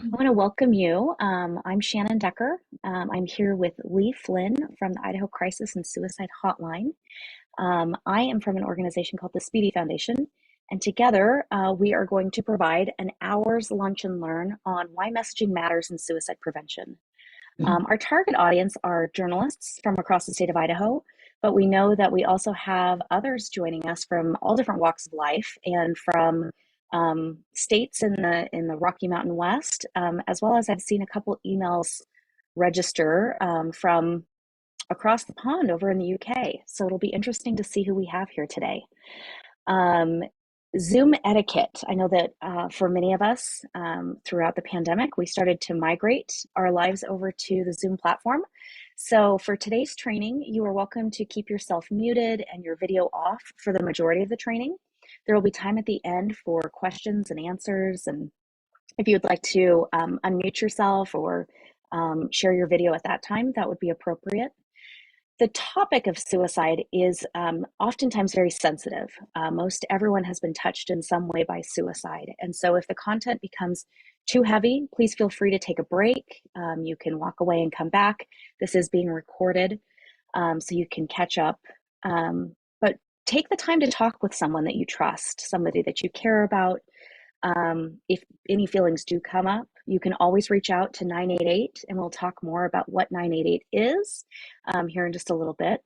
I want to welcome you. I'm Shannon Decker. I'm here with Lee Flinn from the Idaho Crisis and Suicide Hotline. I am from an organization called the Speedy Foundation, and together we are going to provide an hour's lunch and learn on why messaging matters in suicide prevention. Our target audience are journalists from across the state of Idaho, but we know that we also have others joining us from all different walks of life and from states in the Rocky Mountain West, as well as I've seen a couple emails register from across the pond over in the UK. So it'll be interesting to see who we have here today. Um, Zoom etiquette. I know that for many of us throughout the pandemic, we started to migrate our lives over to the Zoom platform. So for today's training, you are welcome to keep yourself muted and your video off for the majority of the training. There will be time at the end for questions and answers. And if you'd like to unmute yourself or share your video at that time, that would be appropriate. The topic of suicide is oftentimes very sensitive. Most everyone has been touched in some way by suicide. And so if the content becomes too heavy, please feel free to take a break. You can walk away and come back. This is being recorded, so you can catch up. But take the time to talk with someone that you trust, somebody that you care about. If any feelings do come up, you can always reach out to 988, and we'll talk more about what 988 is here in just a little bit.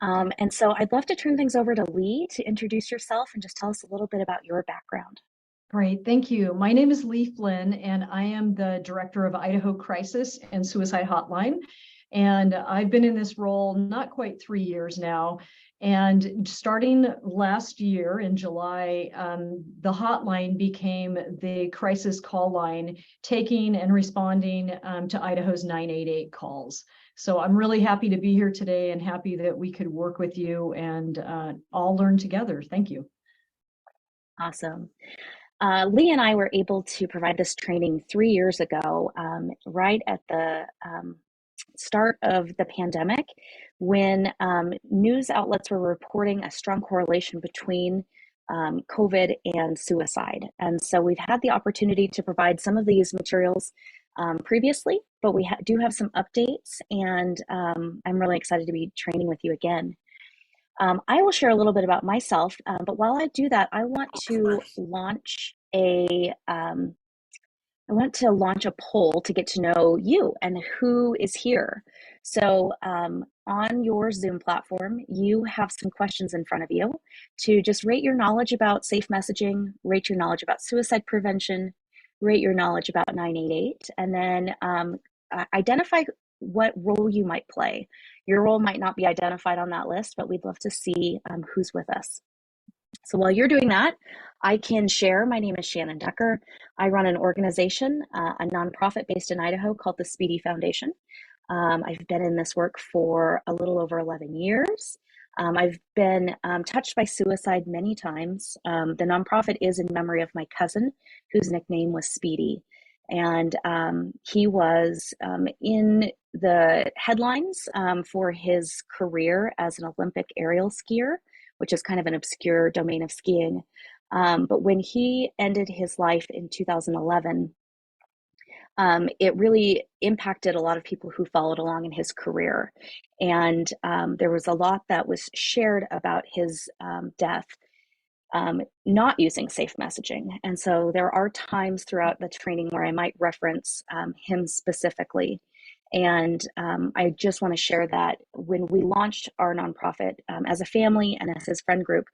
And so I'd love to turn things over to Lee to introduce yourself and just tell us a little bit about your background. Great, thank you. My name is Lee Flinn, and I am the director of Idaho Crisis and Suicide Hotline. And I've been in this role not quite 3 years now. And starting last year in July, the hotline became the crisis call line, taking and responding to Idaho's 988 calls. So I'm really happy to be here today and happy that we could work with you and all learn together. Thank you. Awesome. Lee and I were able to provide this training 3 years ago, right at the start of the pandemic, when news outlets were reporting a strong correlation between COVID and suicide. And so we've had the opportunity to provide some of these materials previously, but we do have some updates, and I'm really excited to be training with you again. I will share a little bit about myself, but while I do that, I want to launch a poll to get to know you and who is here. So on your Zoom platform, you have some questions in front of you to just rate your knowledge about safe messaging, rate your knowledge about suicide prevention, rate your knowledge about 988, and then identify what role you might play. Your role might not be identified on that list, but we'd love to see who's with us. So while you're doing that, I can share. My name is Shannon Decker. I run an organization, a nonprofit based in Idaho called the Speedy Foundation. I've been in this work for a little over 11 years. I've been touched by suicide many times. The nonprofit is in memory of my cousin, whose nickname was Speedy. And he was in the headlines for his career as an Olympic aerial skier, which is kind of an obscure domain of skiing. But when he ended his life in 2011, it really impacted a lot of people who followed along in his career. And there was a lot that was shared about his death, not using safe messaging. And so there are times throughout the training where I might reference him specifically. And I just want to share that when we launched our nonprofit as a family and as his friend group,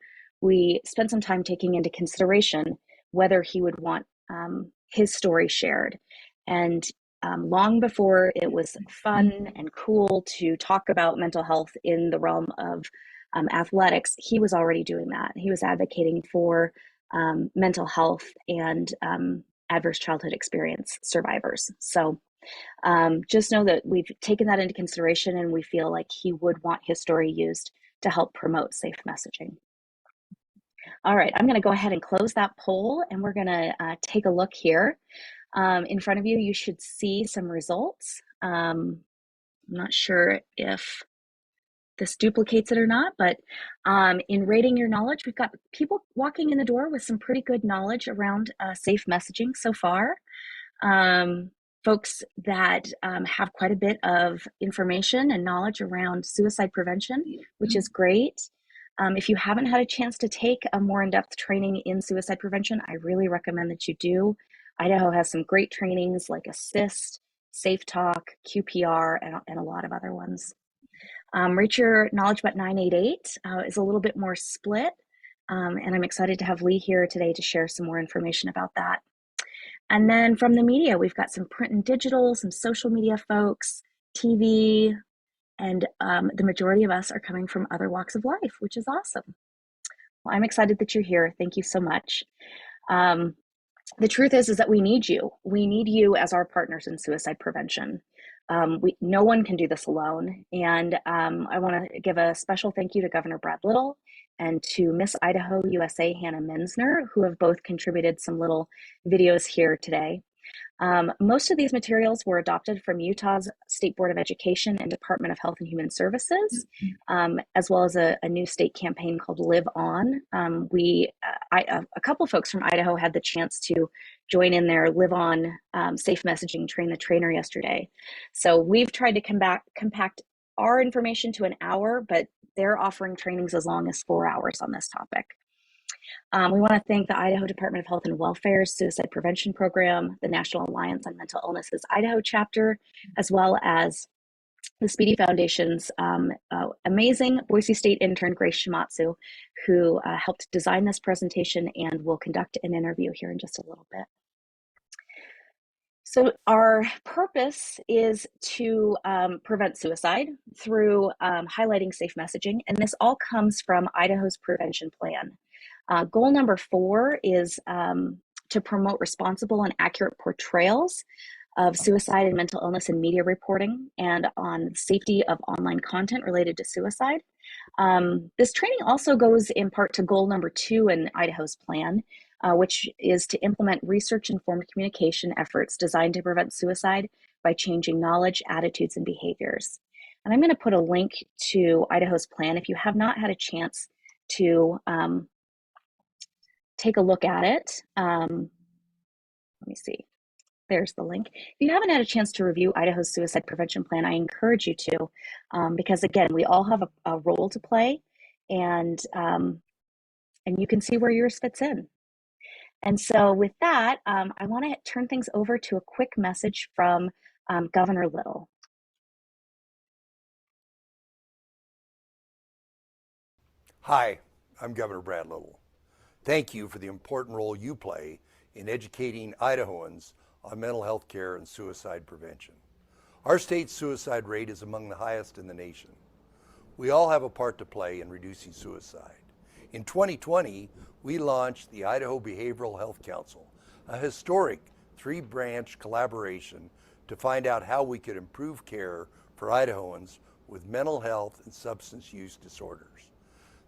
we spent some time taking into consideration whether he would want his story shared. And long before it was fun and cool to talk about mental health in the realm of athletics, he was already doing that. He was advocating for mental health and adverse childhood experience survivors. So just know that we've taken that into consideration, and we feel like he would want his story used to help promote safe messaging. All right, I'm going to go ahead and close that poll, and we're going to take a look here. In front of you, you should see some results. I'm not sure if this duplicates it or not, but in rating your knowledge, we've got people walking in the door with some pretty good knowledge around safe messaging so far. um, folks that have quite a bit of information and knowledge around suicide prevention, which is great. If you haven't had a chance to take a more in-depth training in suicide prevention, I really recommend that you do. Idaho has some great trainings like Assist, Safe Talk, QPR, and a lot of other ones. Rate Your Knowledge About 988 is a little bit more split, and I'm excited to have Lee here today to share some more information about that. And then from the media, we've got some print and digital, some social media folks, TV, and the majority of us are coming from other walks of life, which is awesome. Well, I'm excited that you're here. Thank you so much. The truth is that we need you. We need you as our partners in suicide prevention. No one can do this alone. And I want to give a special thank you to Governor Brad Little and to Miss Idaho USA Hannah Menzner, who have both contributed some little videos here today. Most of these materials were adopted from Utah's State Board of Education and Department of Health and Human Services, as well as a new state campaign called Live On. A couple folks from Idaho had the chance to join in their Live On Safe Messaging Train the Trainer yesterday. So we've tried to compact our information to an hour, but they're offering trainings as long as 4 hours on this topic. We want to thank the Idaho Department of Health and Welfare's Suicide Prevention Program, the National Alliance on Mental Illness's Idaho chapter, as well as the Speedy Foundation's amazing Boise State intern, Grace Shimatsu, who helped design this presentation and will conduct an interview here in just a little bit. So our purpose is to prevent suicide through highlighting safe messaging, and this all comes from Idaho's prevention plan. Goal number 4 is to promote responsible and accurate portrayals of suicide and mental illness in media reporting and on the safety of online content related to suicide. This training also goes in part to goal number 2 in Idaho's plan, which is to implement research-informed communication efforts designed to prevent suicide by changing knowledge, attitudes, and behaviors. And I'm going to put a link to Idaho's plan if you have not had a chance to take a look at it. Let me see. There's the link. If you haven't had a chance to review Idaho's suicide prevention plan, I encourage you to, because again, we all have a role to play, and you can see where yours fits in. And so with that, I want to turn things over to a quick message from Governor Little. Hi, I'm Governor Brad Little. Thank you for the important role you play in educating Idahoans on mental health care and suicide prevention. Our state's suicide rate is among the highest in the nation. We all have a part to play in reducing suicide. In 2020, we launched the Idaho Behavioral Health Council, a historic 3-branch collaboration to find out how we could improve care for Idahoans with mental health and substance use disorders.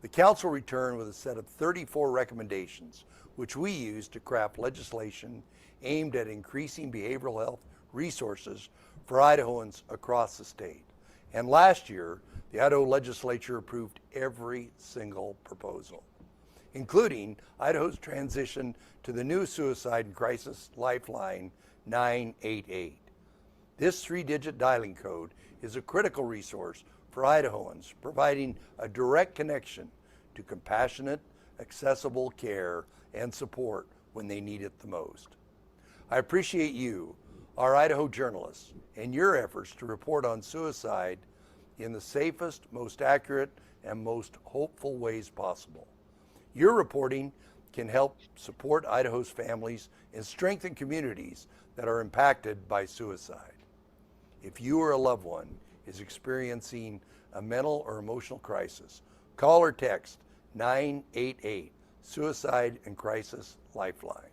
The council returned with a set of 34 recommendations, which we used to craft legislation aimed at increasing behavioral health resources for Idahoans across the state. And last year, the Idaho legislature approved every single proposal, including Idaho's transition to the new suicide and crisis lifeline 988. This 3-digit dialing code is a critical resource for Idahoans, providing a direct connection to compassionate, accessible care and support when they need it the most. I appreciate you, our Idaho journalists, and your efforts to report on suicide in the safest, most accurate, and most hopeful ways possible. Your reporting can help support Idaho's families and strengthen communities that are impacted by suicide. If you or a loved one is experiencing a mental or emotional crisis, call or text 988 Suicide and Crisis Lifeline.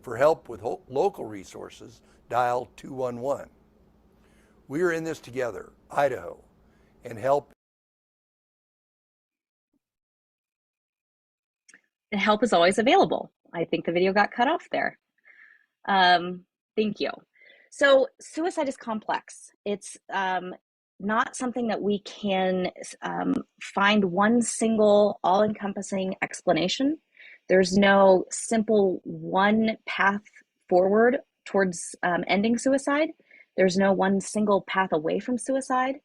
For help with local resources, dial 211. We are in this together, Idaho, and help. And help is always available. I think the video got cut off there. Thank you. So suicide is complex. It's not something that we can find one single all-encompassing explanation. There's no simple one path forward towards ending suicide. There's no one single path away from suicide.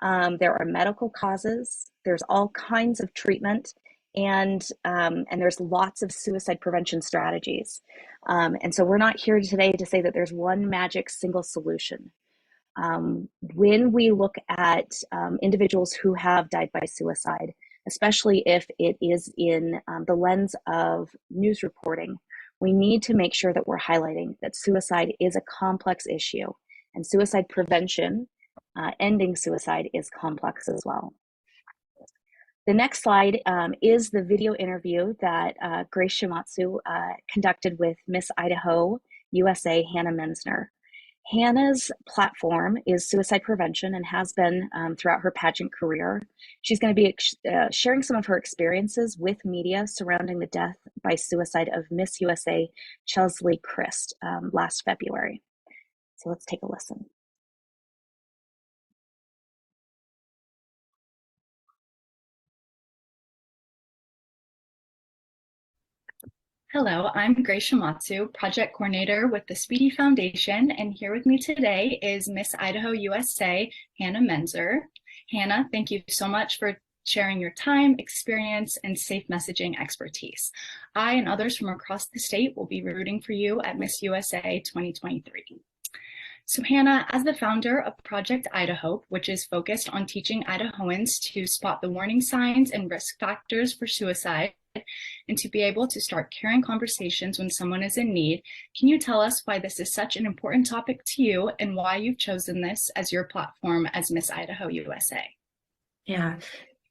There are medical causes. There's all kinds of treatment, and there's lots of suicide prevention strategies. And so we're not here today to say that there's one magic single solution. When we look at individuals who have died by suicide, especially if it is in the lens of news reporting, we need to make sure that we're highlighting that suicide is a complex issue, and suicide prevention, ending suicide, is complex as well. The next slide is the video interview that Grace Shimatsu conducted with Miss Idaho USA, Hannah Menzner. Hannah's platform is suicide prevention and has been throughout her pageant career. She's going to be sharing some of her experiences with media surrounding the death by suicide of Miss USA Chesley Christ last February. So let's take a listen. Hello, I'm Grace Shimatsu, Project Coordinator with the Speedy Foundation, and here with me today is Miss Idaho USA, Hannah Menzner. Hannah, thank you so much for sharing your time, experience, and safe messaging expertise. I and others from across the state will be rooting for you at Miss USA 2023. So Hannah, as the founder of Project Idaho, which is focused on teaching Idahoans to spot the warning signs and risk factors for suicide, and to be able to start caring conversations when someone is in need, can you tell us why this is such an important topic to you and why you've chosen this as your platform as Miss Idaho USA? Yeah,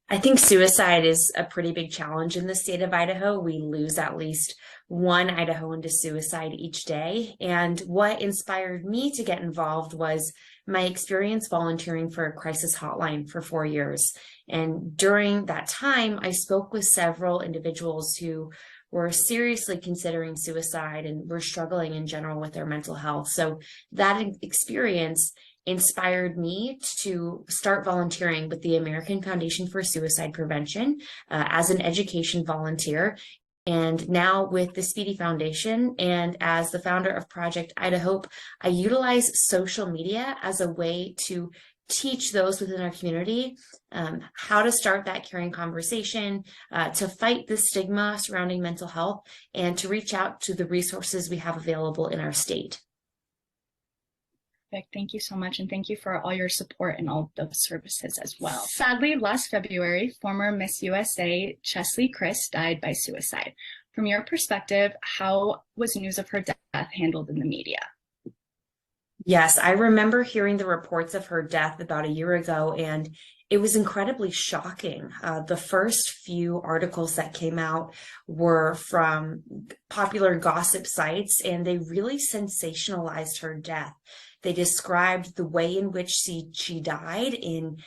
I think suicide is a pretty big challenge in the state of Idaho. We lose at least one Idahoan to suicide each day. And what inspired me to get involved was my experience volunteering for a crisis hotline for 4 years. And during that time, I spoke with several individuals who were seriously considering suicide and were struggling in general with their mental health. So that experience inspired me to start volunteering with the American Foundation for Suicide Prevention as an education volunteer. And now with the Speedy Foundation and as the founder of Project Idaho, I utilize social media as a way to teach those within our community how to start that caring conversation, to fight the stigma surrounding mental health, and to reach out to the resources we have available in our state. Thank you so much, and thank you for all your support and all of those services as well. Sadly, last February, former Miss USA Chesley Christ died by suicide. From your perspective, how was news of her death handled in the media? Yes, I remember hearing the reports of her death about a year ago, and it was incredibly shocking. The first few articles that came out were from popular gossip sites, and they really sensationalized her death. They described the way in which she died in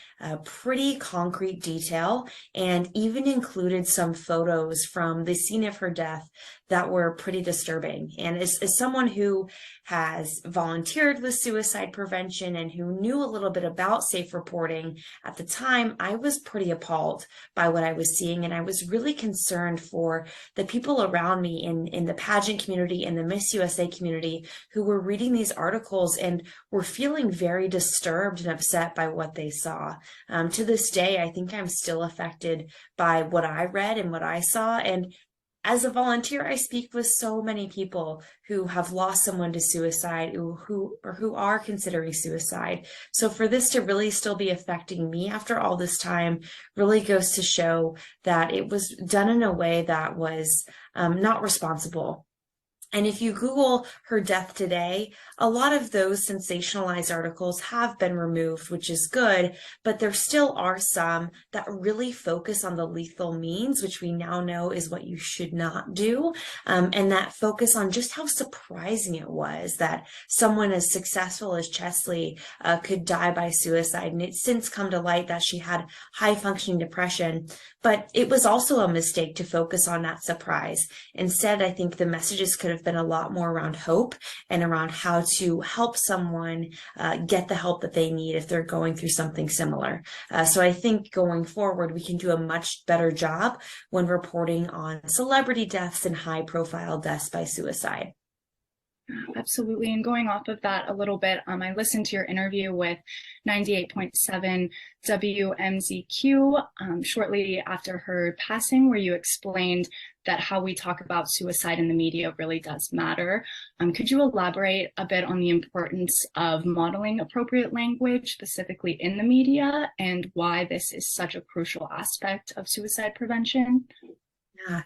pretty concrete detail, and even included some photos from the scene of her death that were pretty disturbing. And as someone who has volunteered with suicide prevention and who knew a little bit about safe reporting at the time, I was pretty appalled by what I was seeing. And I was really concerned for the people around me in the pageant community and the Miss USA community who were reading these articles and were feeling very disturbed and upset by what they saw. To this day, I think I'm still affected by what I read and what I saw. And as a volunteer, I speak with so many people who have lost someone to suicide, who are considering suicide. So for this to really still be affecting me after all this time really goes to show that it was done in a way that was not responsible. And if you Google her death today, a lot of those sensationalized articles have been removed, which is good, but there still are some that really focus on the lethal means, which we now know is what you should not do, and that focus on just how surprising it was that someone as successful as Chesley could die by suicide. And it's since come to light that she had high-functioning depression, but it was also a mistake to focus on that surprise. Instead, I think the messages could have been a lot more around hope and around how to help someone get the help that they need if they're going through something similar. So I think going forward, we can do a much better job when reporting on celebrity deaths and high-profile deaths by suicide. Absolutely. And going off of that a little bit, I listened to your interview with 98.7 WMZQ shortly after her passing, where you explained that how we talk about suicide in the media really does matter. Could you elaborate a bit on the importance of modeling appropriate language, specifically in the media, and why this is such a crucial aspect of suicide prevention? Yeah.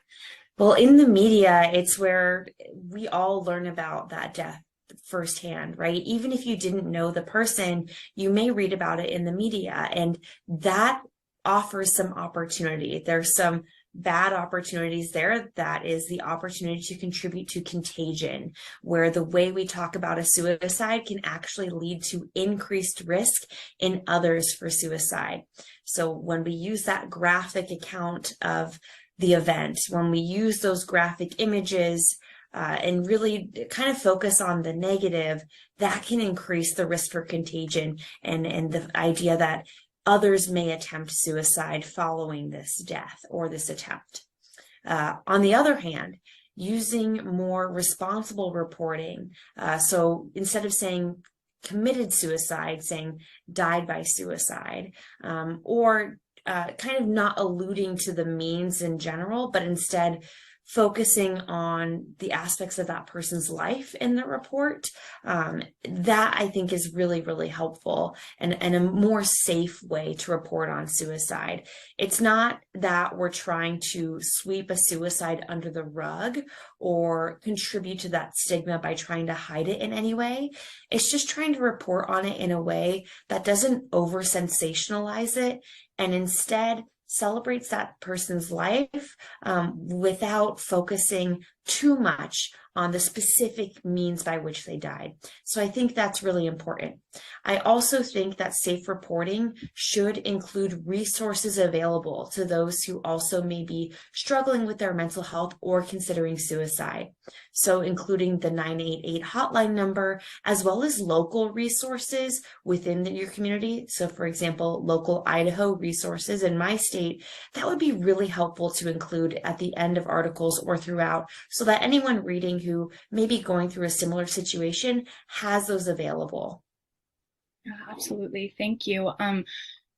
Well, in the media, it's where we all learn about that death firsthand, right? Even if you didn't know the person, you may read about it in the media, and that offers some opportunity. There's some bad opportunities there. That is the opportunity to contribute to contagion, where the way we talk about a suicide can actually lead to increased risk in others for suicide. So when we use that graphic account of the event, when we use those graphic images and really kind of focus on the negative, that can increase the risk for contagion and the idea that others may attempt suicide following this death or this attempt. On the other hand, using more responsible reporting, so instead of saying committed suicide, saying died by suicide, or kind of not alluding to the means in general, but instead focusing on the aspects of that person's life in the report. That I think is really, really helpful and a more safe way to report on suicide. It's not that we're trying to sweep a suicide under the rug or contribute to that stigma by trying to hide it in any way. It's just trying to report on it in a way that doesn't over sensationalize it and instead celebrates that person's life without focusing too much on the specific means by which they died. So I think that's really important. I also think that safe reporting should include resources available to those who also may be struggling with their mental health or considering suicide. So including the 988 hotline number, as well as local resources within your community. So for example, local Idaho resources in my state, that would be really helpful to include at the end of articles or throughout, so that anyone reading who may be going through a similar situation has those available. Absolutely. Thank you.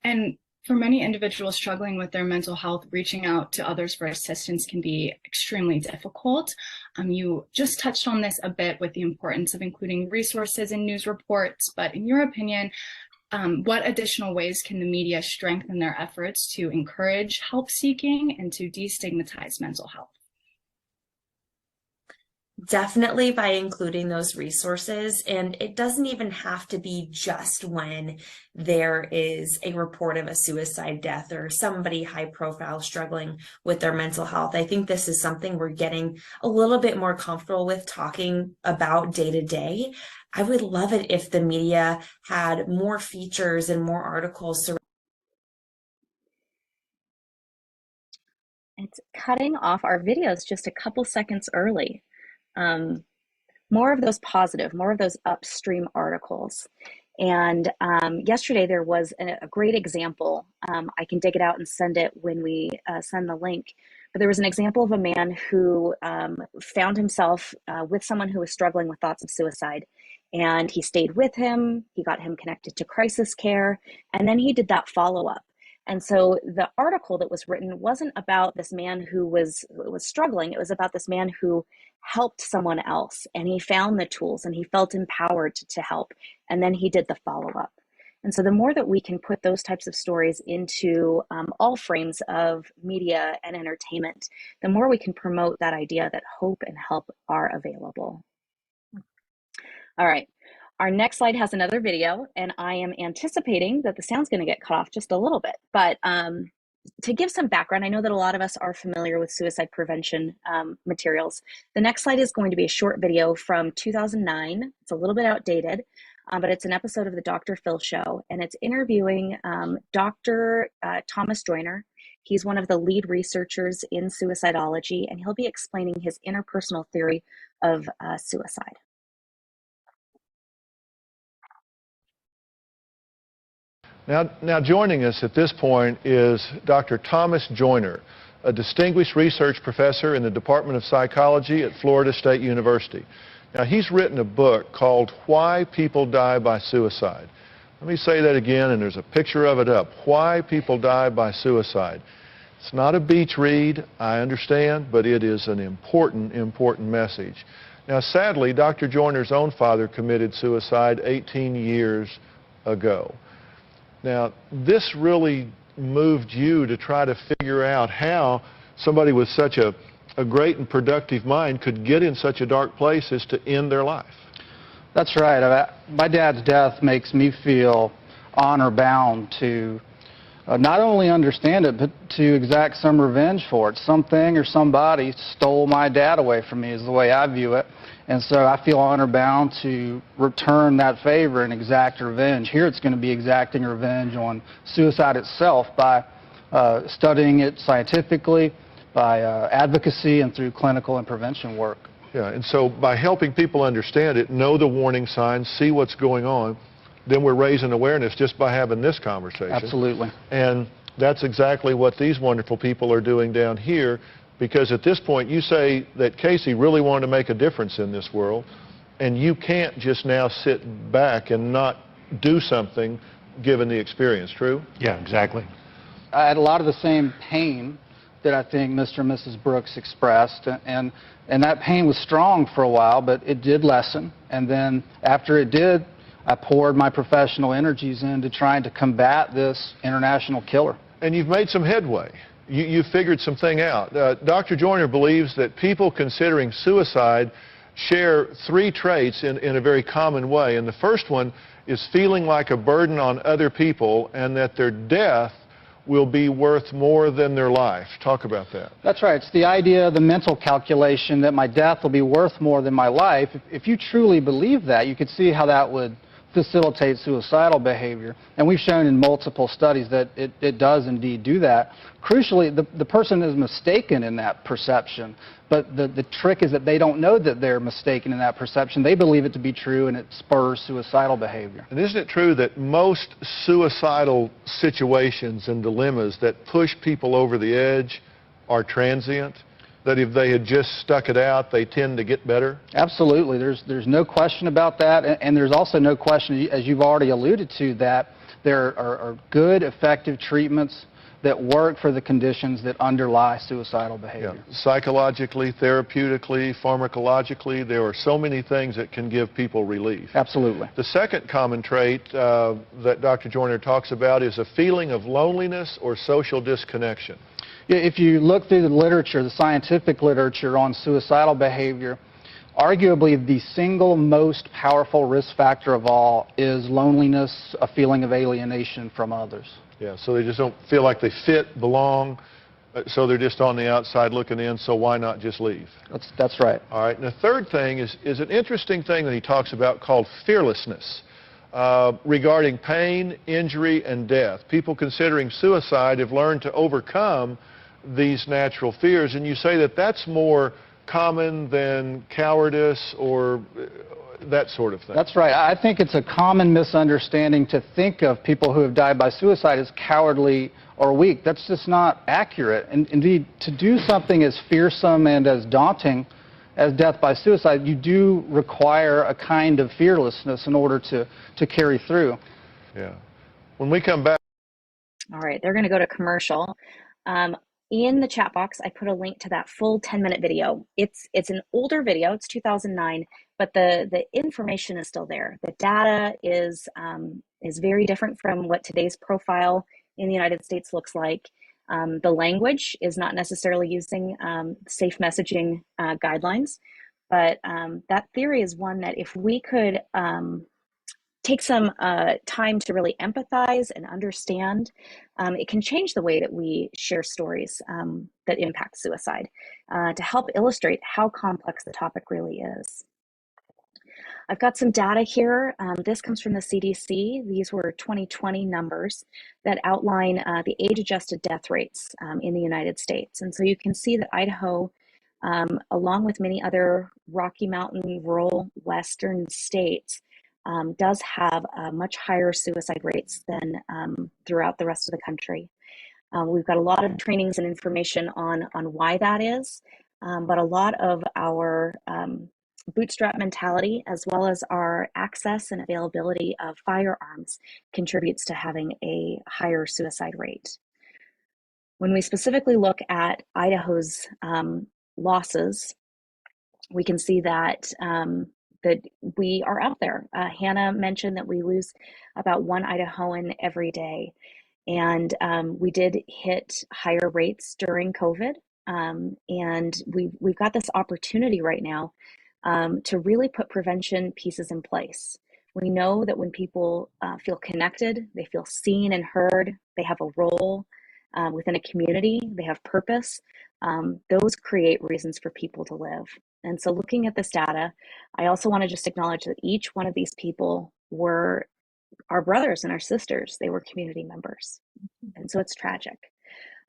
And for many individuals struggling with their mental health, reaching out to others for assistance can be extremely difficult. You just touched on this a bit with the importance of including resources in news reports, but in your opinion, what additional ways can the media strengthen their efforts to encourage help seeking and to destigmatize mental health? Definitely by including those resources. And it doesn't even have to be just when there is a report of a suicide death or somebody high profile struggling with their mental health. I think this is something we're getting a little bit more comfortable with talking about day to day. I would love it if the media had more features and more articles. It's cutting off our videos just a couple seconds early. More of those positive, more of those upstream articles. And yesterday there was a great example. I can dig it out and send it when we send the link. But there was an example of a man who found himself with someone who was struggling with thoughts of suicide. And he stayed with him, he got him connected to crisis care, and then he did that follow-up. And so the article that was written wasn't about this man who was struggling. It was about this man who helped someone else, and he found the tools and he felt empowered to help. And then he did the follow-up. And so the more that we can put those types of stories into all frames of media and entertainment, the more we can promote that idea that hope and help are available. All right. Our next slide has another video, and I am anticipating that the sound's going to get cut off just a little bit. But to give some background, I know that a lot of us are familiar with suicide prevention materials. The next slide is going to be a short video from 2009. It's a little bit outdated, but it's an episode of the Dr. Phil Show, and it's interviewing Dr. Thomas Joyner. He's one of the lead researchers in suicidology, and he'll be explaining his interpersonal theory of suicide. Now joining us at this point is Dr. Thomas Joyner, a distinguished research professor in the Department of Psychology at Florida State University. Now, he's written a book called Why People Die by Suicide. Let me say that again, and there's a picture of it up. Why People Die by Suicide. It's not a beach read, I understand, but it is an important, important message. Now, sadly, Dr. Joyner's own father committed suicide 18 years ago. Now, this really moved you to try to figure out how somebody with such a great and productive mind could get in such a dark place as to end their life. That's right. My dad's death makes me feel honor-bound to not only understand it, but to exact some revenge for it. Something or somebody stole my dad away from me is the way I view it. And so I feel honor-bound to return that favor and exact revenge. Here it's going to be exacting revenge on suicide itself by studying it scientifically, by advocacy, and through clinical and prevention work. Yeah, and so by helping people understand it, know the warning signs, see what's going on, then we're raising awareness just by having this conversation. Absolutely. And that's exactly what these wonderful people are doing down here, because at this point you say that Casey really wanted to make a difference in this world, and you can't just now sit back and not do something given the experience, true? Yeah, exactly. I had a lot of the same pain that I think Mr. and Mrs. Brooks expressed, and that pain was strong for a while, but it did lessen. And then after it did, I poured my professional energies into trying to combat this international killer. And you've made some headway. You figured something out. Dr. Joyner believes that people considering suicide share three traits in a very common way. And the first one is feeling like a burden on other people, and that their death will be worth more than their life. Talk about that. That's right. It's the idea, the mental calculation that my death will be worth more than my life. If you truly believe that, you could see how that would facilitate suicidal behavior. And we've shown in multiple studies that it does indeed do that. Crucially, the person is mistaken in that perception. But the trick is that they don't know that they're mistaken in that perception. They believe it to be true, and it spurs suicidal behavior. And isn't it true that most suicidal situations and dilemmas that push people over the edge are transient? That if they had just stuck it out, they tend to get better? Absolutely. There's no question about that. And there's also no question, as you've already alluded to, that there are good, effective treatments that work for the conditions that underlie suicidal behavior. Yeah. Psychologically, therapeutically, pharmacologically, there are so many things that can give people relief. Absolutely. The second common trait that Dr. Joyner talks about is a feeling of loneliness or social disconnection. If you look through the literature, the scientific literature on suicidal behavior, arguably the single most powerful risk factor of all is loneliness, a feeling of alienation from others. Yeah, so they just don't feel like they fit, belong, so they're just on the outside looking in, so why not just leave? That's right. All right, and the third thing is an interesting thing that he talks about called fearlessness regarding pain, injury, and death. People considering suicide have learned to overcome these natural fears, and you say that that's more common than cowardice or that sort of thing. That's right. I think it's a common misunderstanding to think of people who have died by suicide as cowardly or weak. That's just not accurate. And indeed, to do something as fearsome and as daunting as death by suicide, you do require a kind of fearlessness in order to carry through. Yeah. When we come back. All right, they're going to go to commercial. In the chat box, I put a link to that full 10-minute video. It's an older video, it's 2009, but the information is still there. The data is very different from what today's profile in the United States looks like. The language is not necessarily using safe messaging guidelines, but that theory is one that if we could take some time to really empathize and understand, it can change the way that we share stories that impact suicide to help illustrate how complex the topic really is. I've got some data here. This comes from the CDC. These were 2020 numbers that outline the age-adjusted death rates in the United States. And so you can see that Idaho, along with many other Rocky Mountain, rural, western states, does have much higher suicide rates than throughout the rest of the country. We've got a lot of trainings and information on why that is, but a lot of our bootstrap mentality, as well as our access and availability of firearms, contributes to having a higher suicide rate. When we specifically look at Idaho's losses, we can see that that we are up there. Hannah mentioned that we lose about one Idahoan every day, and we did hit higher rates during COVID, and we've got this opportunity right now to really put prevention pieces in place. We know that when people feel connected, they feel seen and heard, they have a role within a community, they have purpose, those create reasons for people to live. And so looking at this data, I also want to just acknowledge that each one of these people were our brothers and our sisters. They were community members. And so it's tragic.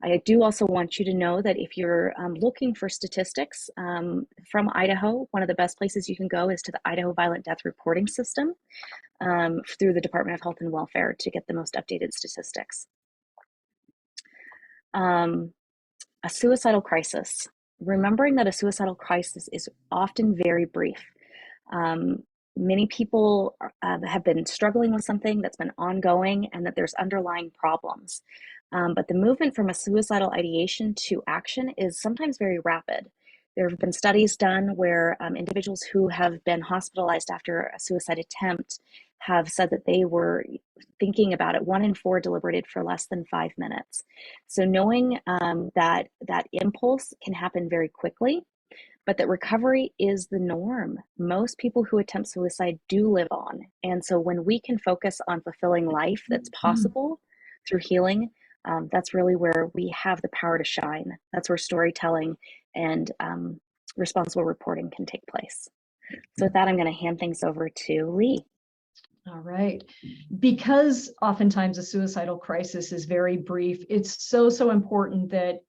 I do also want you to know that if you're looking for statistics from Idaho, one of the best places you can go is to the Idaho Violent Death Reporting System through the Department of Health and Welfare to get the most updated statistics. A suicidal crisis. Remembering that a suicidal crisis is often very brief. Many people have been struggling with something that's been ongoing and that there's underlying problems. But the movement from a suicidal ideation to action is sometimes very rapid. There have been studies done where individuals who have been hospitalized after a suicide attempt have said that they were thinking about it. 1 in 4 deliberated for less than 5 minutes. So knowing that impulse can happen very quickly, but that recovery is the norm. Most people who attempt suicide do live on. And so when we can focus on fulfilling life that's possible through healing, that's really where we have the power to shine. That's where storytelling and responsible reporting can take place. So with that, I'm going to hand things over to Lee. All right. Because oftentimes a suicidal crisis is very brief, it's so important that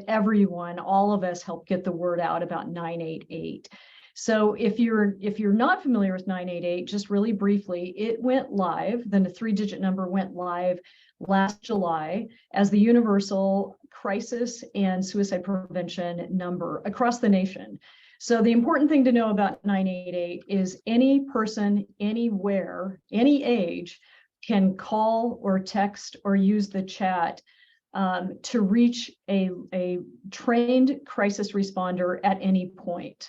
everyone, all of us, help get the word out about 988. So if you're not familiar with 988, just really briefly, it went live, then the 3-digit number went live last July as the universal crisis and suicide prevention number across the nation. So the important thing to know about 988 is any person, anywhere, any age can call or text or use the chat to reach a trained crisis responder at any point.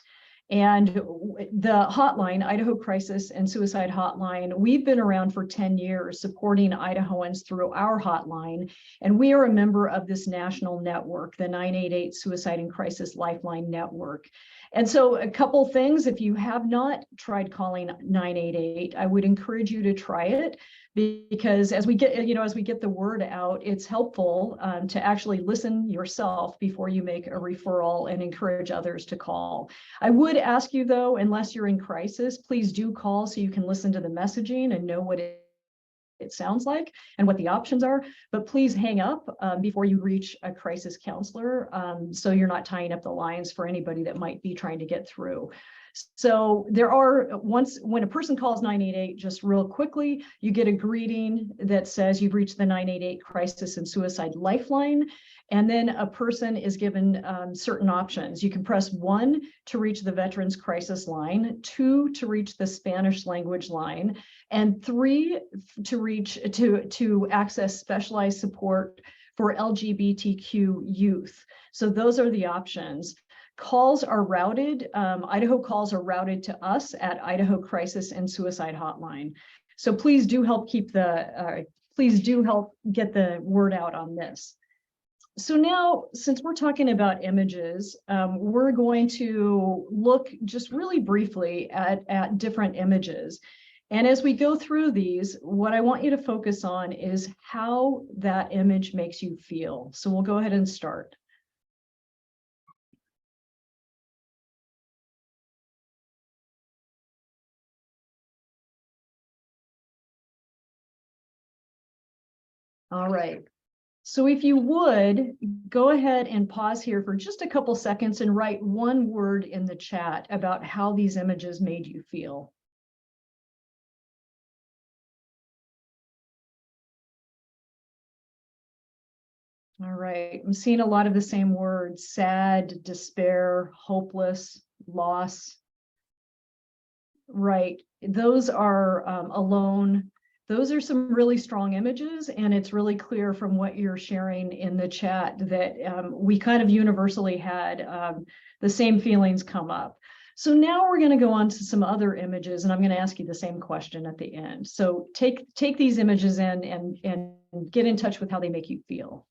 And the hotline, Idaho Crisis and Suicide Hotline, we've been around for 10 years supporting Idahoans through our hotline. And we are a member of this national network, the 988 Suicide and Crisis Lifeline Network. And so a couple things, if you have not tried calling 988, I would encourage you to try it, because as we get the word out, it's helpful to actually listen yourself before you make a referral and encourage others to call. I would ask you though, unless you're in crisis, please do call so you can listen to the messaging and know what it sounds like and what the options are, but please hang up before you reach a crisis counselor, so you're not tying up the lines for anybody that might be trying to get through. So there are, when a person calls 988, just real quickly, you get a greeting that says you've reached the 988 Crisis and Suicide Lifeline. And then a person is given certain options. You can press 1 to reach the Veterans Crisis Line, 2 to reach the Spanish language line, and 3 to access specialized support for LGBTQ youth. So those are the options. Calls are routed, Idaho calls are routed to us at Idaho Crisis and Suicide Hotline. So please do help get the word out on this. So now, since we're talking about images, we're going to look just really briefly at different images. And as we go through these, what I want you to focus on is how that image makes you feel. So we'll go ahead and start. All right. So if you would, go ahead and pause here for just a couple seconds and write one word in the chat about how these images made you feel. All right, I'm seeing a lot of the same words: sad, despair, hopeless, loss. right, those are alone. Those are some really strong images, and it's really clear from what you're sharing in the chat that we kind of universally had the same feelings come up. So now we're going to go on to some other images, and I'm going to ask you the same question at the end. So take these images in and get in touch with how they make you feel.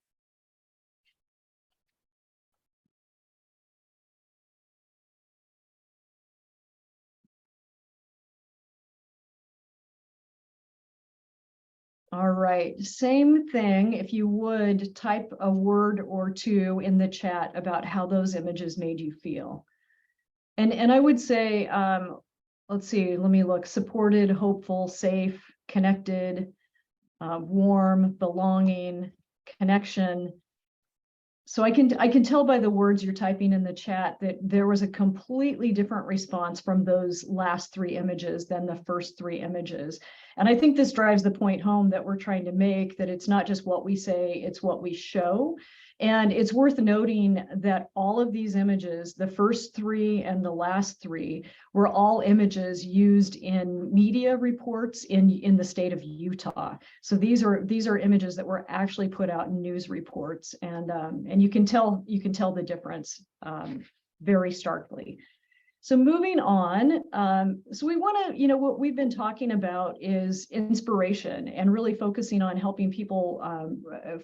All right, same thing. If you would type a word or two in the chat about how those images made you feel. And I would say, let's see, let me look, supported, hopeful, safe, connected, warm, belonging, connection. So I can tell by the words you're typing in the chat that there was a completely different response from those last three images than the first three images. And I think this drives the point home that we're trying to make, that it's not just what we say, it's what we show. And it's worth noting that all of these images, the first three and the last three, were all images used in media reports in the state of Utah. So these are images that were actually put out in news reports, and you can tell the difference very starkly. So moving on, so we want to, what we've been talking about is inspiration and really focusing on helping people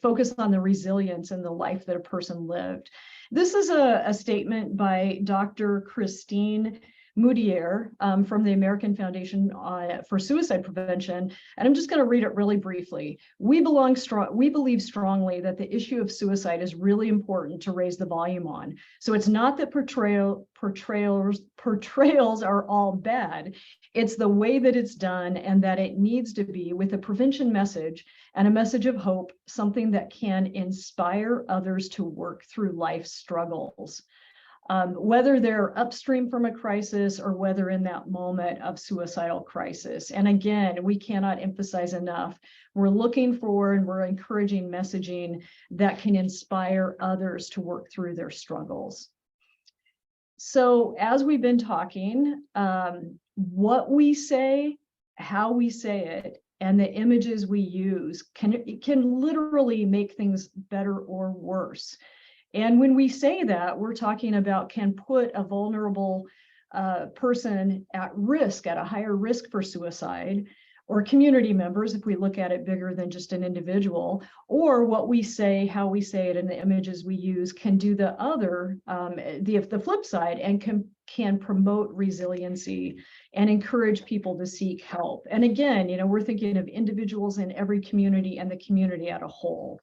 focus on the resilience and the life that a person lived. This is a statement by Dr. Christine Moudier from the American Foundation for Suicide Prevention, and I'm just going to read it really briefly. We believe strongly that the issue of suicide is really important to raise the volume on. So it's not that portrayals are all bad. It's the way that it's done, and that it needs to be with a prevention message and a message of hope, something that can inspire others to work through life's struggles. Whether they're upstream from a crisis or whether in that moment of suicidal crisis. And again, we cannot emphasize enough, we're looking for and we're encouraging messaging that can inspire others to work through their struggles. So as we've been talking, what we say, how we say it, and the images we use can literally make things better or worse. And when we say that, we're talking about can put a vulnerable person at risk, at a higher risk for suicide, or community members, if we look at it bigger than just an individual, or what we say, how we say it, and the images we use can do the other, the flip side, and can promote resiliency and encourage people to seek help. And again, we're thinking of individuals in every community and the community as a whole.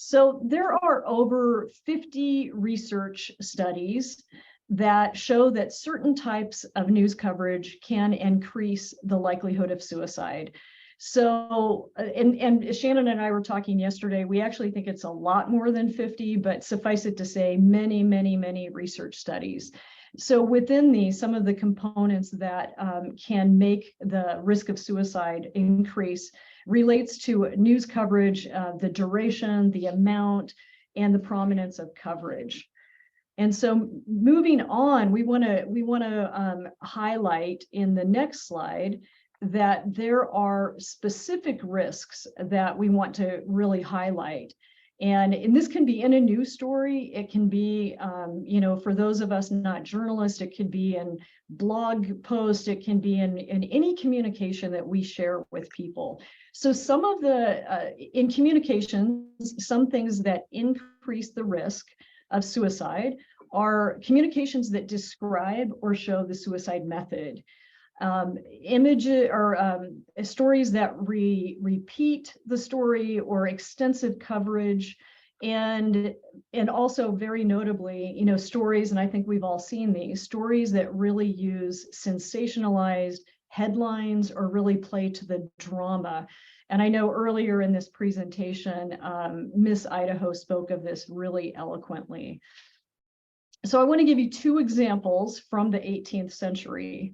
So there are over 50 research studies that show that certain types of news coverage can increase the likelihood of suicide. So, and Shannon and I were talking yesterday, we actually think it's a lot more than 50, but suffice it to say, many, many, many research studies. So within these, some of the components that can make the risk of suicide increase relates to news coverage, the duration, the amount, and the prominence of coverage. And so moving on, we want to highlight in the next slide that there are specific risks that we want to really highlight. And this can be in a news story. It can be, for those of us not journalists, it could be in blog posts. It can be in any communication that we share with people. So some of the, in communications, some things that increase the risk of suicide are communications that describe or show the suicide method. Images or stories that repeat the story or extensive coverage, and also very notably, stories, and I think we've all seen these stories that really use sensationalized headlines or really play to the drama. And I know earlier in this presentation, Miss Idaho spoke of this really eloquently. So I want to give you two examples from the 18th century.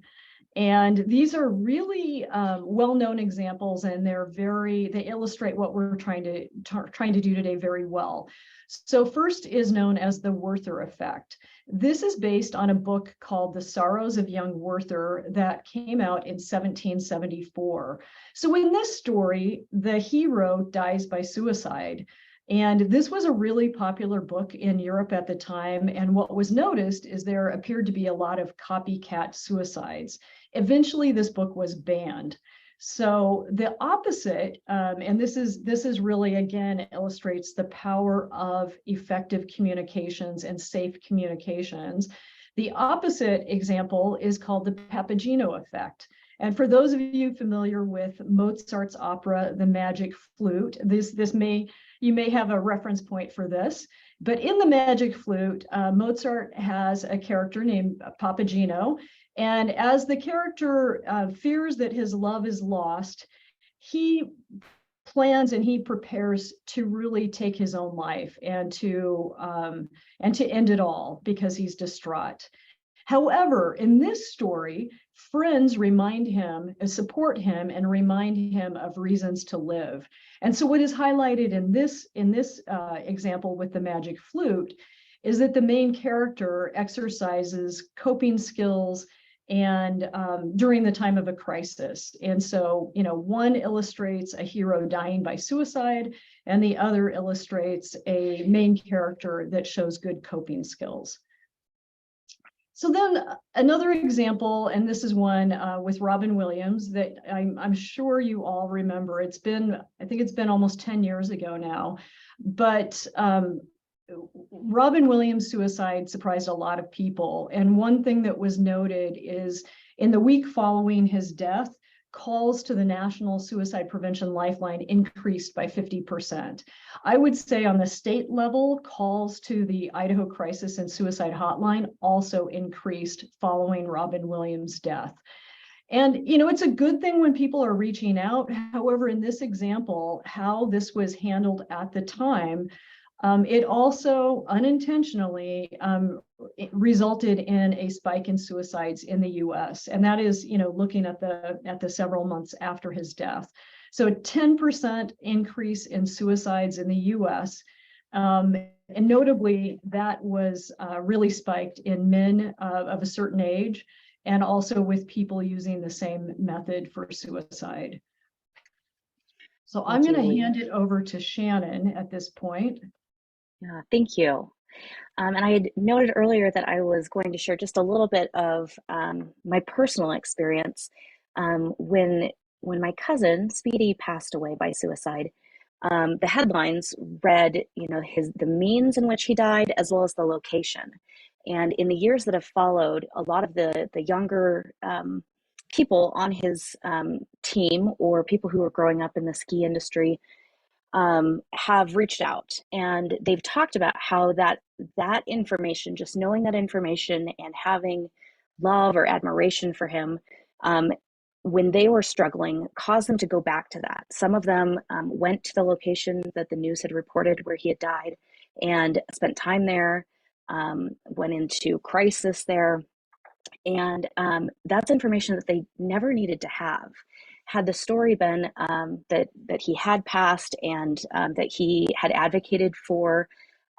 And these are really well-known examples, and they illustrate what we're trying to do today very well. So first is known as the Werther effect. This is based on a book called The Sorrows of Young Werther that came out in 1774. So in this story, the hero dies by suicide. And this was a really popular book in Europe at the time. And what was noticed is there appeared to be a lot of copycat suicides. Eventually, this book was banned. So the opposite, and this is really, again, illustrates the power of effective communications and safe communications. The opposite example is called the Papageno effect. And for those of you familiar with Mozart's opera, The Magic Flute, you may have a reference point for this. But in The Magic Flute, Mozart has a character named Papageno. And as the character fears that his love is lost, he plans and he prepares to really take his own life and to end it all because he's distraught. However, in this story, friends remind him, support him, and remind him of reasons to live. And so what is highlighted in this example with the Magic Flute is that the main character exercises coping skills and during the time of a crisis. And so, one illustrates a hero dying by suicide, and the other illustrates a main character that shows good coping skills. So then another example, and this is one with Robin Williams that I'm sure you all remember. I think it's been almost 10 years ago now, but Robin Williams' suicide surprised a lot of people. And one thing that was noted is in the week following his death, calls to the National Suicide Prevention Lifeline increased by 50%. I would say on the state level, calls to the Idaho Crisis and Suicide Hotline also increased following Robin Williams' death. And, it's a good thing when people are reaching out. However, in this example, how this was handled at the time, it also unintentionally resulted in a spike in suicides in the U.S. And that is, looking at the several months after his death. So a 10% increase in suicides in the U.S. And notably, that was really spiked in men of a certain age, and also with people using the same method for suicide. So I'm going to hand it over to Shannon at this point. Yeah, thank you. And I had noted earlier that I was going to share just a little bit of my personal experience when my cousin Speedy passed away by suicide. The headlines read, the means in which he died, as well as the location. And in the years that have followed, a lot of the younger people on his team, or people who were growing up in the ski industry, have reached out, and they've talked about how that information, just knowing that information and having love or admiration for him, when they were struggling, caused them to go back to that. Some of them went to the location that the news had reported where he had died and spent time there, went into crisis there. And that's information that they never needed to have. Had the story been that he had passed, and that he had advocated for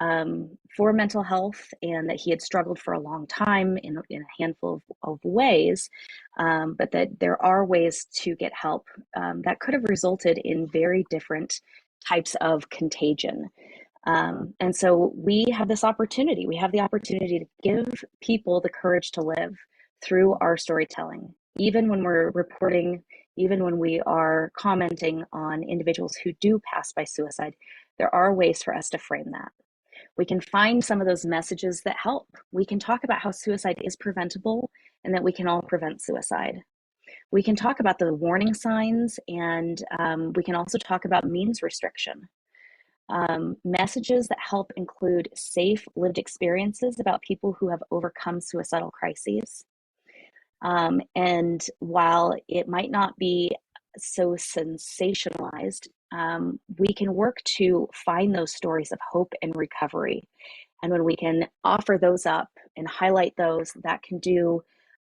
mental health, and that he had struggled for a long time in a handful of ways, but that there are ways to get help that could have resulted in very different types of contagion. And so we have this opportunity. We have the opportunity to give people the courage to live through our storytelling, even when we're reporting, even when we are commenting on individuals who do pass by suicide. There are ways for us to frame that. We can find some of those messages that help. We can talk about how suicide is preventable and that we can all prevent suicide. We can talk about the warning signs, and we can also talk about means restriction. Messages that help include safe lived experiences about people who have overcome suicidal crises. And while it might not be so sensationalized, we can work to find those stories of hope and recovery. And when we can offer those up and highlight those, that can do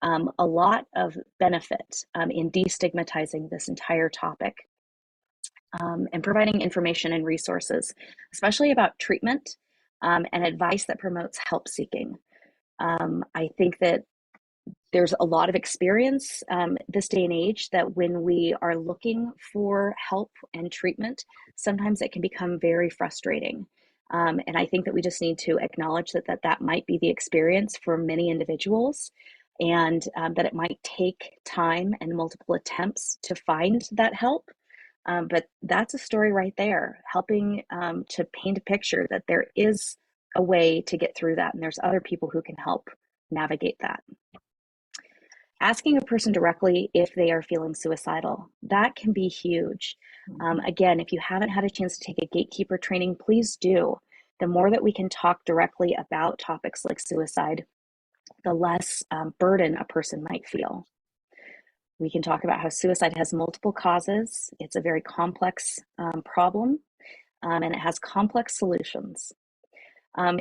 A lot of benefit in destigmatizing this entire topic, and providing information and resources, especially about treatment and advice that promotes help seeking. I think that there's a lot of experience this day and age that when we are looking for help and treatment, sometimes it can become very frustrating. And I think that we just need to acknowledge that might be the experience for many individuals, and that it might take time and multiple attempts to find that help. But that's a story right there, helping to paint a picture that there is a way to get through that, and there's other people who can help navigate that. Asking a person directly if they are feeling suicidal, that can be huge. Again, if you haven't had a chance to take a gatekeeper training, please do. The more that we can talk directly about topics like suicide, the less burden a person might feel. We can talk about how suicide has multiple causes. It's a very complex problem, and it has complex solutions.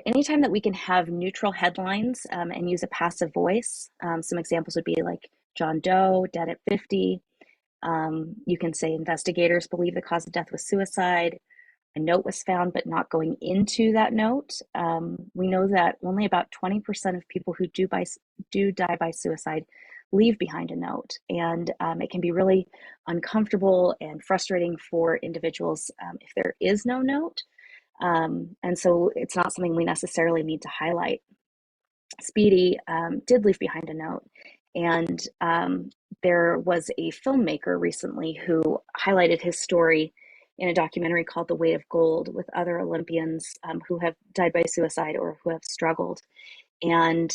Anytime that we can have neutral headlines and use a passive voice, some examples would be like John Doe, dead at 50. You can say investigators believe the cause of death was suicide. A note was found, but not going into that note. We know that only about 20% of people who do die by suicide leave behind a note. And it can be really uncomfortable and frustrating for individuals if there is no note. And so it's not something we necessarily need to highlight. Speedy did leave behind a note, and there was a filmmaker recently who highlighted his story in a documentary called The Weight of Gold with other Olympians who have died by suicide or who have struggled. And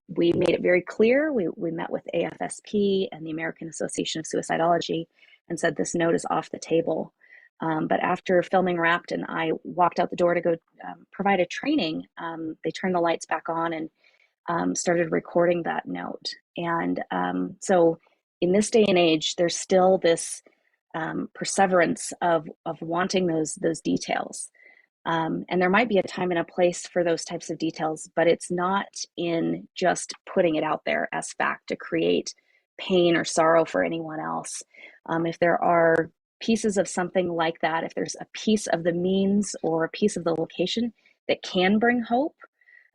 we made it very clear. We met with AFSP and the American Association of Suicidology and said this note is off the table. But after filming wrapped and I walked out the door to go provide a training, they turned the lights back on and started recording that note. And so in this day and age, there's still this perseverance of wanting those details. And there might be a time and a place for those types of details, but it's not in just putting it out there as fact to create pain or sorrow for anyone else. If there are pieces of something like that, if there's a piece of the means or a piece of the location that can bring hope,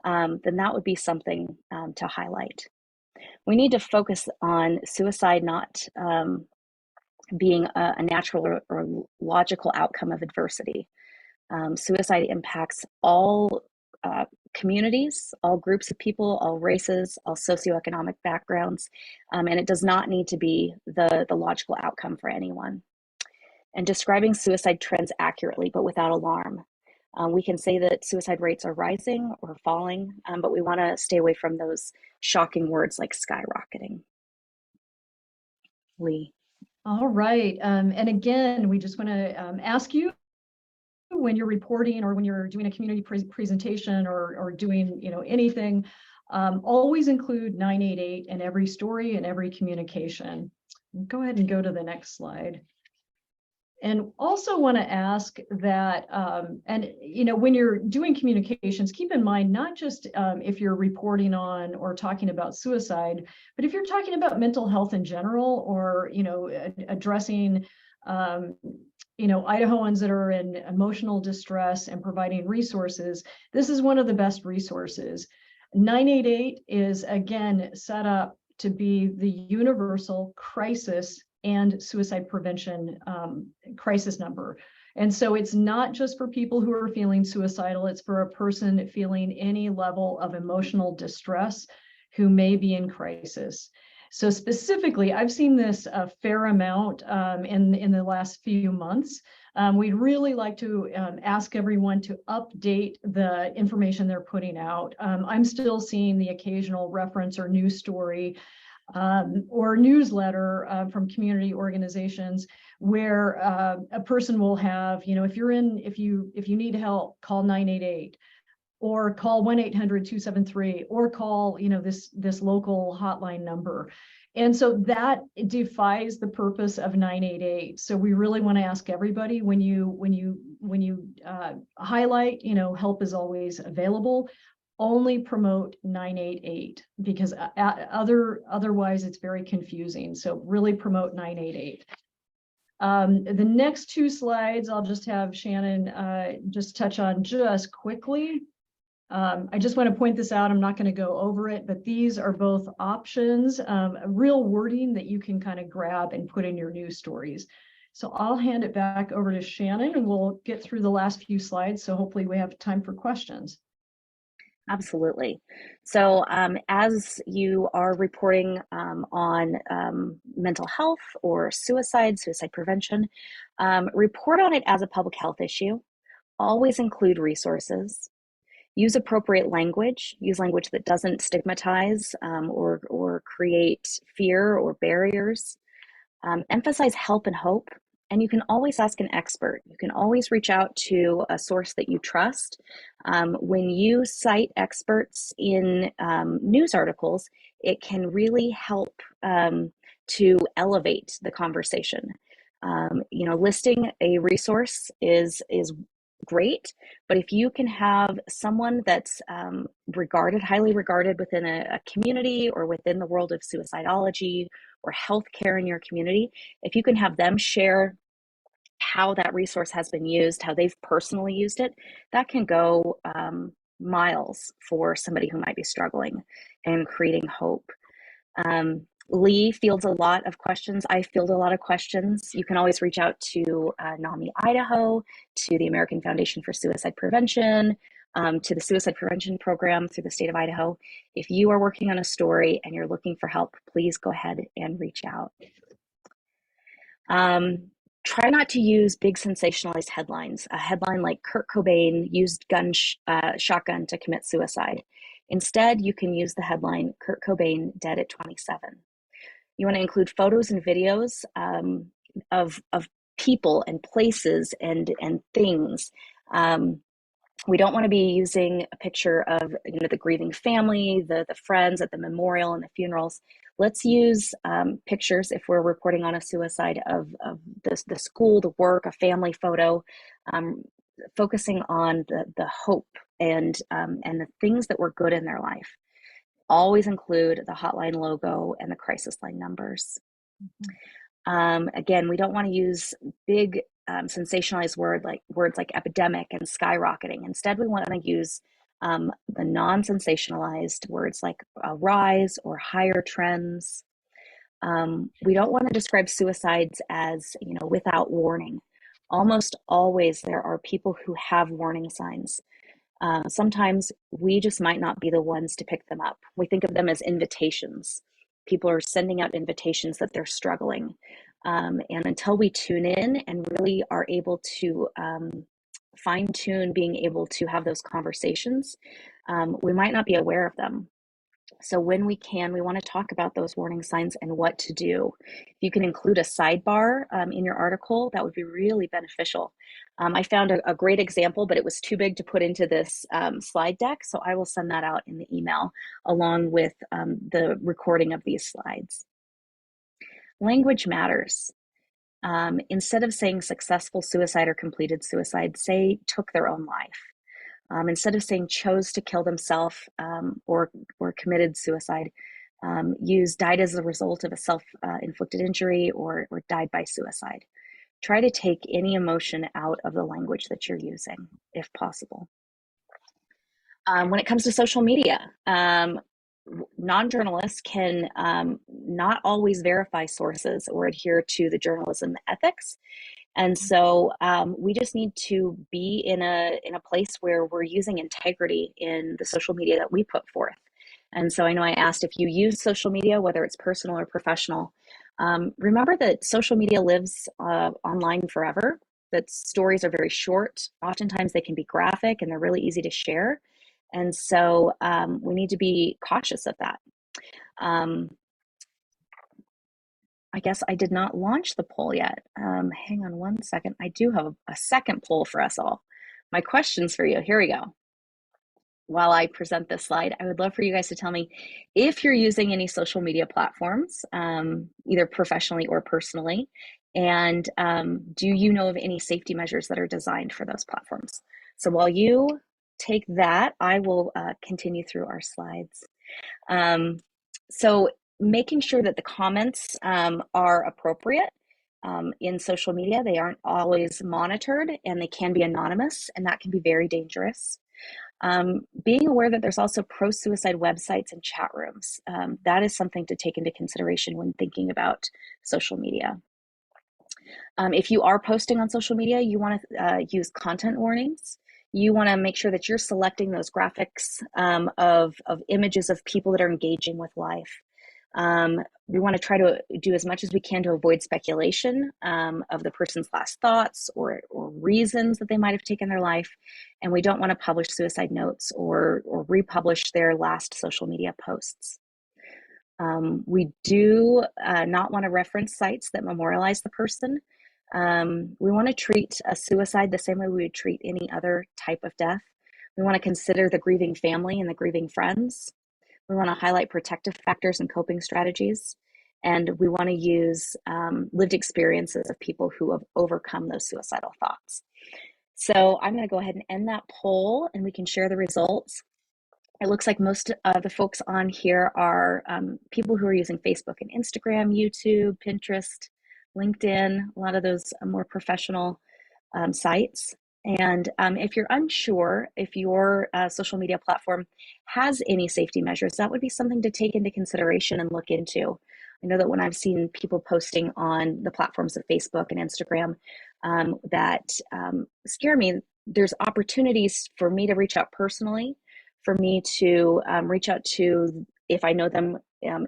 then that would be something to highlight. We need to focus on suicide not being a natural or logical outcome of adversity. Suicide impacts all communities, all groups of people, all races, all socioeconomic backgrounds, and it does not need to be the logical outcome for anyone. And describing suicide trends accurately, but without alarm. We can say that suicide rates are rising or falling, but we want to stay away from those shocking words like skyrocketing. Lee. All right. And again, we just want to ask you, when you're reporting or when you're doing a community presentation or doing anything, always include 988 in every story and every communication. Go ahead and go to the next slide. And also want to ask that, when you're doing communications, keep in mind, not just if you're reporting on or talking about suicide, but if you're talking about mental health in general, or, addressing, Idahoans that are in emotional distress and providing resources, this is one of the best resources. 988 is, again, set up to be the universal crisis and suicide prevention crisis number. And so it's not just for people who are feeling suicidal, it's for a person feeling any level of emotional distress who may be in crisis. So specifically, I've seen this a fair amount in the last few months. We'd really like to ask everyone to update the information they're putting out. I'm still seeing the occasional reference or news story or newsletter from community organizations where a person will have, if you need help, call 988. Or call 1-800-273, or call, this local hotline number. And so that defies the purpose of 988. So we really want to ask everybody, when you highlight, help is always available. only promote 988 because otherwise it's very confusing. So really promote 988. The next two slides, I'll just have Shannon just touch on just quickly. I just want to point this out. I'm not going to go over it, but these are both options, real wording that you can kind of grab and put in your news stories. So I'll hand it back over to Shannon and we'll get through the last few slides. So hopefully we have time for questions. Absolutely. So as you are reporting on mental health or suicide prevention, report on it as a public health issue. Always include resources. Use appropriate language. Use language that doesn't stigmatize or create fear or barriers. Emphasize help and hope. And you can always ask an expert. You can always reach out to a source that you trust. When you cite experts in news articles, it can really help to elevate the conversation. Listing a resource is great, but if you can have someone that's highly regarded within a community or within the world of suicidology or healthcare in your community, if you can have them share how that resource has been used, how they've personally used it, that can go miles for somebody who might be struggling and creating hope. Lee fields a lot of questions. I field a lot of questions. You can always reach out to NAMI Idaho, to the American Foundation for Suicide Prevention, to the Suicide Prevention Program through the state of Idaho. If you are working on a story and you're looking for help, please go ahead and reach out. Try not to use big sensationalized headlines. A headline like Kurt Cobain used shotgun to commit suicide. Instead, you can use the headline Kurt Cobain dead at 27. You want to include photos and videos of people and places and things. We don't want to be using a picture of the grieving family, the friends at the memorial and the funerals. Let's use pictures if we're reporting on a suicide of the school, the work, a family photo, focusing on the hope and the things that were good in their life. Always include the hotline logo and the crisis line numbers. Mm-hmm. Again, we don't want to use big sensationalized words like epidemic and skyrocketing. Instead, we want to use the non-sensationalized words like a rise or higher trends. We don't want to describe suicides as without warning. Almost always there are people who have warning signs. Sometimes we just might not be the ones to pick them up. We think of them as invitations. People are sending out invitations that they're struggling. And until we tune in and really are able to fine tune being able to have those conversations, we might not be aware of them. So when we want to talk about those warning signs and what to do. If you can include a sidebar in your article, that would be really beneficial. I found a great example, but it was too big to put into this slide deck. So I will send that out in the email along with the recording of these slides. Language matters. Instead of saying successful suicide or completed suicide, say took their own life. Instead of saying chose to kill themselves or committed suicide, use died as a result of a self-inflicted injury or died by suicide. Try to take any emotion out of the language that you're using, if possible. When it comes to social media, non-journalists can not always verify sources or adhere to the journalism ethics. And so we just need to be in a place where we're using integrity in the social media that we put forth. And so I know I asked if you use social media, whether it's personal or professional, remember that social media lives online forever, that stories are very short. Oftentimes they can be graphic and they're really easy to share. And so we need to be cautious of that. I guess I did not launch the poll yet. Hang on one second. I do have a second poll for us all. My questions for you, here we go. While I present this slide, I would love for you guys to tell me if you're using any social media platforms, either professionally or personally, and do you know of any safety measures that are designed for those platforms? So while you take that. I will continue through our slides. So making sure that the comments are appropriate in social media. They aren't always monitored, and they can be anonymous, and that can be very dangerous. Being aware that there's also pro-suicide websites and chat rooms. That is something to take into consideration when thinking about social media. If you are posting on social media, you want to use content warnings. You want to make sure that you're selecting those graphics of images of people that are engaging with life. We want to try to do as much as we can to avoid speculation of the person's last thoughts or reasons that they might have taken their life. And we don't want to publish suicide notes or republish their last social media posts. We do not want to reference sites that memorialize the person. We want to treat a suicide the same way we would treat any other type of death. We want to consider the grieving family and the grieving friends. We want to highlight protective factors and coping strategies. And we want to use lived experiences of people who have overcome those suicidal thoughts. So I'm going to go ahead and end that poll, and we can share the results. It looks like most of the folks on here are people who are using Facebook and Instagram, YouTube, Pinterest, LinkedIn, a lot of those more professional sites. And if you're unsure if your social media platform has any safety measures, that would be something to take into consideration and look into. I know that when I've seen people posting on the platforms of Facebook and Instagram that scare me, there's opportunities for me to reach out personally, for me to reach out to, if I know them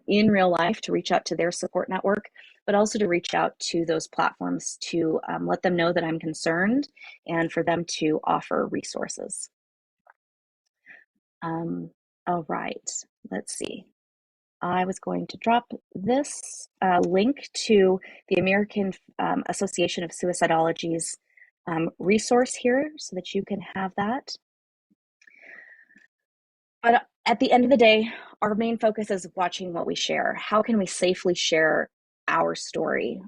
in real life, to reach out to their support network, but also to reach out to those platforms to let them know that I'm concerned and for them to offer resources. All right, let's see. I was going to drop this link to the American Association of Suicidology's resource here so that you can have that. But at the end of the day, our main focus is watching what we share. How can we safely share our story?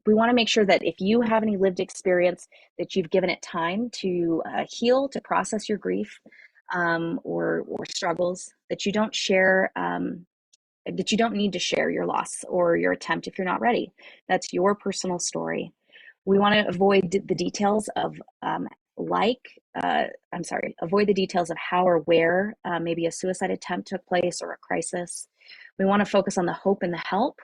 We want to make sure that if you have any lived experience, that you've given it time to heal, to process your grief or struggles, that you don't share, that you don't need to share your loss or your attempt if you're not ready. That's your personal story. We want to avoid the details of avoid the details of how or where maybe a suicide attempt took place or a crisis. We want to focus on the hope and the help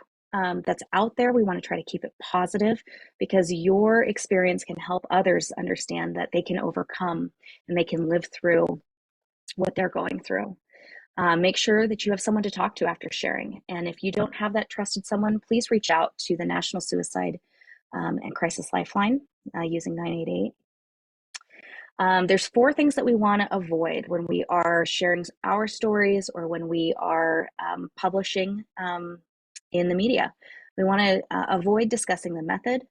that's out there. We want to try to keep it positive because your experience can help others understand that they can overcome and they can live through what they're going through. Make sure that you have someone to talk to after sharing. And if you don't have that trusted someone, please reach out to the National Suicide and Crisis Lifeline using 988. There's 4 things that we want to avoid when we are sharing our stories or when we are publishing in the media. We want to avoid discussing the method.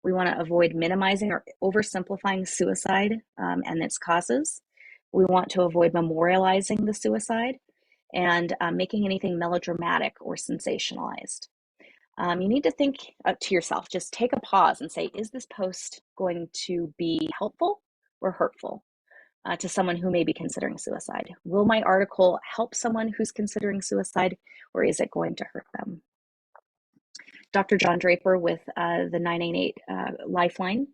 We want to avoid minimizing or oversimplifying suicide and its causes. We want to avoid memorializing the suicide and making anything melodramatic or sensationalized. You need to think to yourself, just take a pause and say, is this post going to be helpful or hurtful to someone who may be considering suicide? Will my article help someone who's considering suicide, or is it going to hurt them? Dr. John Draper with the 988 Lifeline,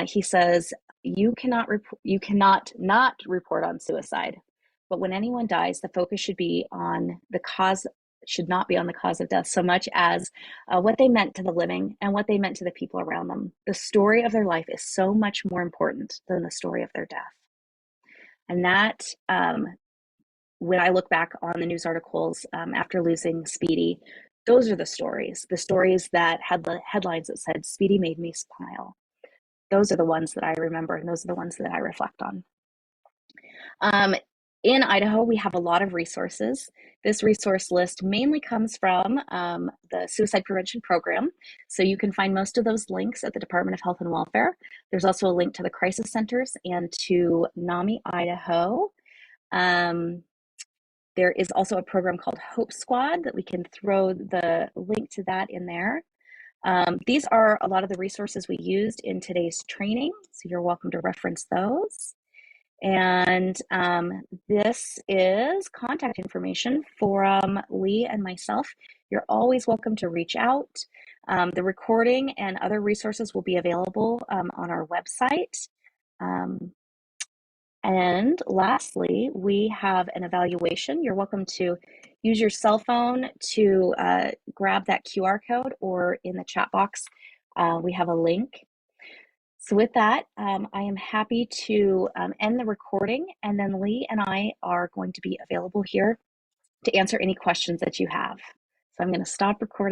he says, you cannot not report on suicide, but when anyone dies, the focus should be on the cause, should not be on the cause of death so much as what they meant to the living and what they meant to the people around them. The story of their life is so much more important than the story of their death. And that, when I look back on the news articles after losing Speedy, those are the stories that had the headlines that said, Speedy made me smile. Those are the ones that I remember, and those are the ones that I reflect on. In Idaho, we have a lot of resources. This resource list mainly comes from the Suicide Prevention Program. So you can find most of those links at the Department of Health and Welfare. There's also a link to the crisis centers and to NAMI Idaho. There is also a program called Hope Squad that we can throw the link to that in there. These are a lot of the resources we used in today's training, so you're welcome to reference those. And this is contact information for Lee and myself. You're always welcome to reach out. The recording and other resources will be available on our website. And lastly, we have an evaluation. You're welcome to use your cell phone to grab that QR code, or in the chat box, we have a link. So with that, I am happy to end the recording, and then Lee and I are going to be available here to answer any questions that you have. So I'm going to stop recording.